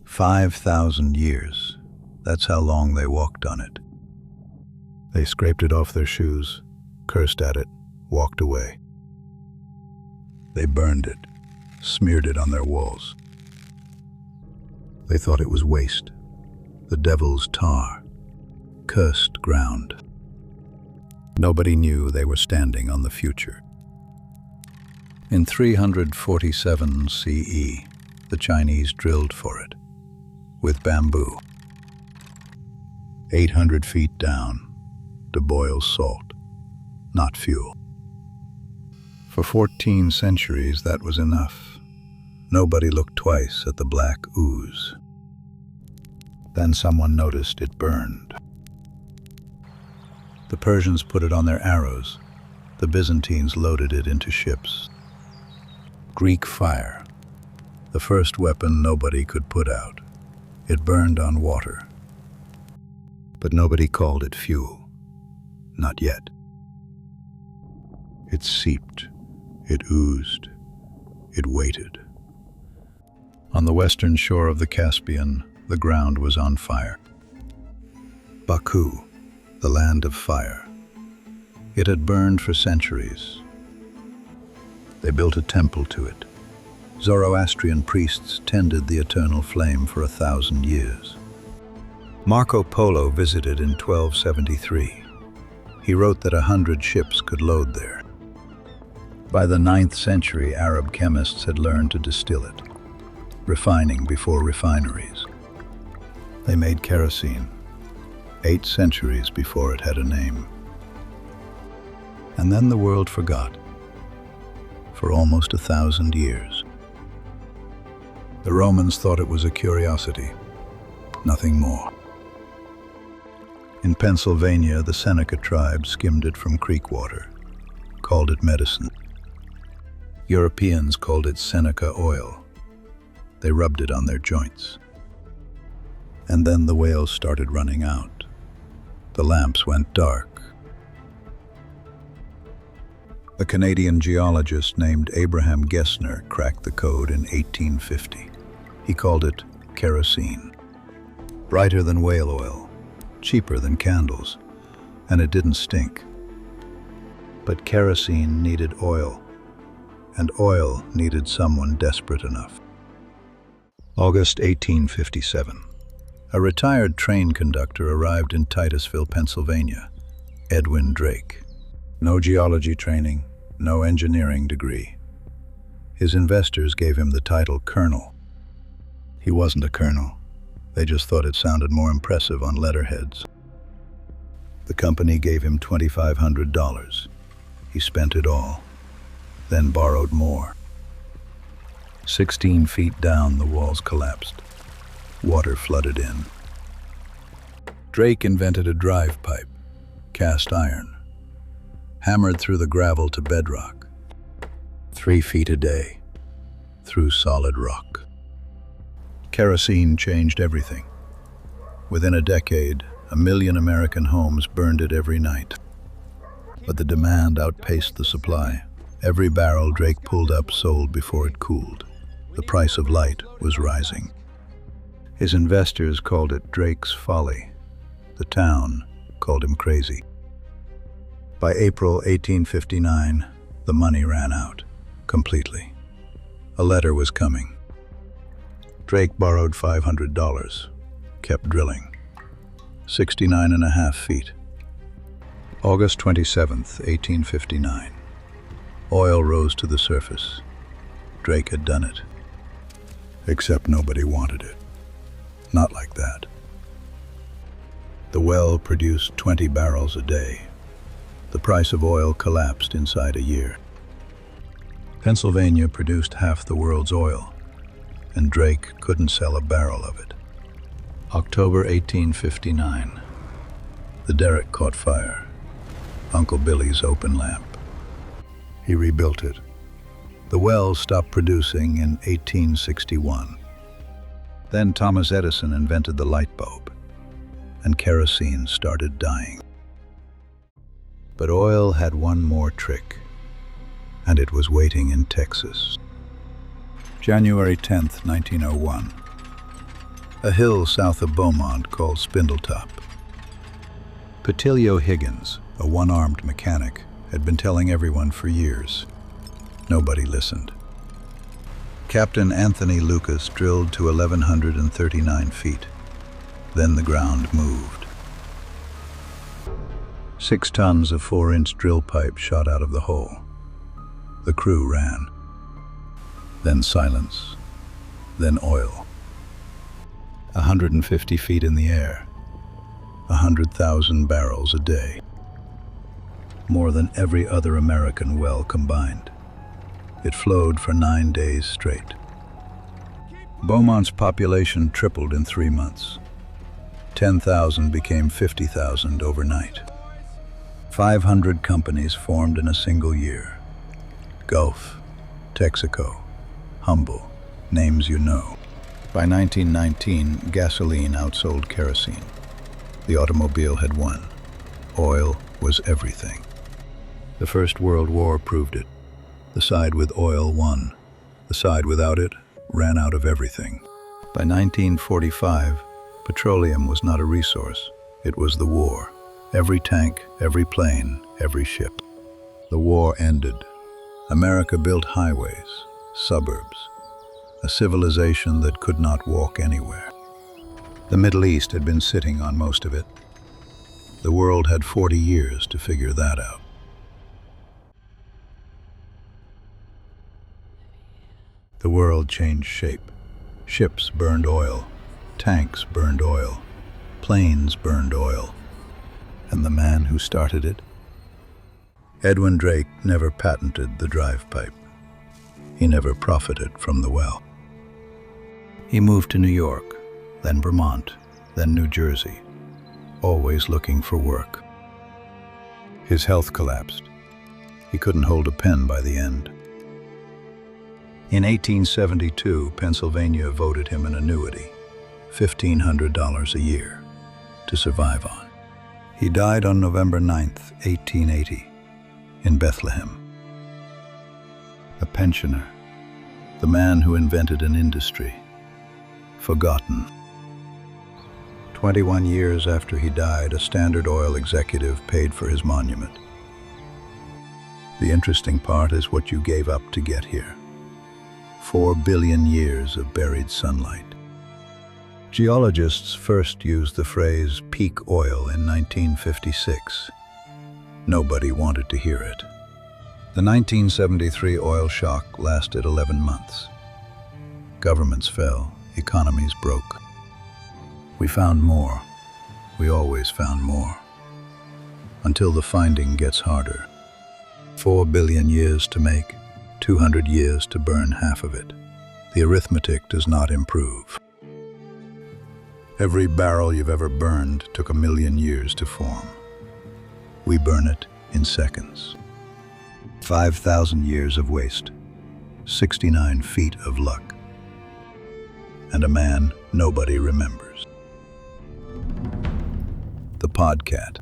5,000 years. That's how long they walked on it. They scraped it off their shoes, cursed at it, walked away. They burned it, smeared it on their walls. They thought it was waste, the devil's tar, cursed ground. Nobody knew they were standing on the future. In 347 CE, the Chinese drilled for it, with bamboo. 800 feet down, to boil salt, not fuel. For 14 centuries, that was enough. Nobody looked twice at the black ooze. Then someone noticed it burned. The Persians put it on their arrows. The Byzantines loaded it into ships. Greek fire, the first weapon nobody could put out. It burned on water. But nobody called it fuel. Not yet. It seeped. It oozed. It waited. On the western shore of the Caspian, the ground was on fire. Baku, the land of fire. It had burned for centuries. They built a temple to it. Zoroastrian priests tended the eternal flame for 1,000 years. Marco Polo visited in 1273. He wrote that 100 ships could load there. By the 9th century, Arab chemists had learned to distill it, refining before refineries. They made kerosene, 8 centuries before it had a name. And then the world forgot, for almost 1,000 years. The Romans thought it was a curiosity, nothing more. In Pennsylvania, the Seneca tribe skimmed it from creek water, called it medicine. Europeans called it Seneca oil. They rubbed it on their joints. And then the whales started running out. The lamps went dark. A Canadian geologist named Abraham Gessner cracked the code in 1850. He called it kerosene. Brighter than whale oil, cheaper than candles, and it didn't stink. But kerosene needed oil, and oil needed someone desperate enough. August 1857. A retired train conductor arrived in Titusville, Pennsylvania, Edwin Drake. No geology training, no engineering degree. His investors gave him the title Colonel. He wasn't a colonel. They just thought it sounded more impressive on letterheads. The company gave him $2,500. He spent it all, then borrowed more. 16 feet down, the walls collapsed. Water flooded in. Drake invented a drive pipe, cast iron, hammered through the gravel to bedrock, 3 feet a day, through solid rock. Kerosene changed everything. Within a decade, 1 million American homes burned it every night. But the demand outpaced the supply. Every barrel Drake pulled up sold before it cooled. The price of light was rising. His investors called it Drake's Folly. The town called him crazy. By April 1859, the money ran out, completely. A letter was coming. Drake borrowed $500, kept drilling. 69.5 feet. August 27th, 1859. Oil rose to the surface. Drake had done it. Except nobody wanted it. Not like that. The well produced 20 barrels a day. The price of oil collapsed inside a year. Pennsylvania produced half the world's oil, and Drake couldn't sell a barrel of it. October 1859. The derrick caught fire. Uncle Billy's open lamp. He rebuilt it. The well stopped producing in 1861. Then Thomas Edison invented the light bulb, and kerosene started dying. But oil had one more trick, and it was waiting in Texas. January 10th, 1901. a hill south of Beaumont called Spindletop. Petroleum Higgins, a one-armed mechanic, had been telling everyone for years. Nobody listened. Captain Anthony Lucas drilled to 1,139 feet. Then the ground moved. 6 tons of 4-inch drill pipe shot out of the hole. The crew ran. Then silence. Then oil. 150 feet in the air. 100,000 barrels a day. More than every other American well combined. It flowed for 9 days straight. Beaumont's population tripled in 3 months. 10,000 became 50,000 overnight. 500 companies formed in a single year. Gulf, Texaco, Humble, names you know. By 1919, gasoline outsold kerosene. The automobile had won. Oil was everything. The First World War proved it. The side with oil won. The side without it ran out of everything. By 1945, petroleum was not a resource. It was the war. Every tank, every plane, every ship. The war ended. America built highways, suburbs, a civilization that could not walk anywhere. The Middle East had been sitting on most of it. The world had 40 years to figure that out. The world changed shape. Ships burned oil, tanks burned oil, planes burned oil. And the man who started it? Edwin Drake never patented the drive pipe. He never profited from the well. He moved to New York, then Vermont, then New Jersey, always looking for work. His health collapsed. He couldn't hold a pen by the end. In 1872, Pennsylvania voted him an annuity, $1,500 a year, to survive on. He died on November 9th, 1880, in Bethlehem. A pensioner, the man who invented an industry, forgotten. 21 years after he died, a Standard Oil executive paid for his monument. The interesting part is what you gave up to get here. 4 billion years of buried sunlight. Geologists first used the phrase peak oil in 1956. Nobody wanted to hear it. The 1973 oil shock lasted 11 months. Governments fell, economies broke. We found more. We always found more. Until the finding gets harder. 4 billion years to make, 200 years to burn half of it. The arithmetic does not improve. Every barrel you've ever burned took 1 million years to form. We burn it in seconds. 5,000 years of waste, 69 feet of luck, and a man nobody remembers. The Podcat.